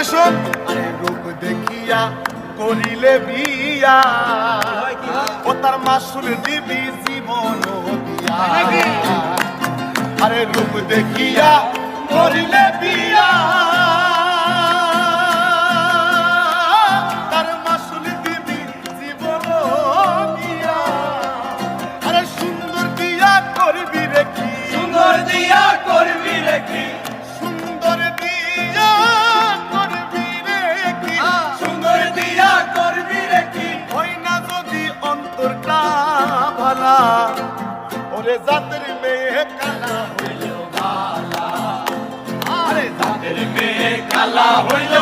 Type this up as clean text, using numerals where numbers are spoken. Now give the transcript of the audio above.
শোন আরে রূপ দেখিয়া করিলে বিয়া ও তার মাসুল দিবি জীবন দিয়া আরে রূপ দেখিয়া করিলে বিয়া তার মাসুল দিবি জীবন দিয়া আরে সুন্দর দিয়া করবি রে কি সুন্দর দিয়া করবি রে কি সুন্দর দিয়া করবি রে কি সুন্দর দিয়া করবি রে কি হই না যদি অন্তরটা ভালা ওরে জাতের মেয়ে কালা হইল ভালা আরে জাতের মেয়ে কালা হইল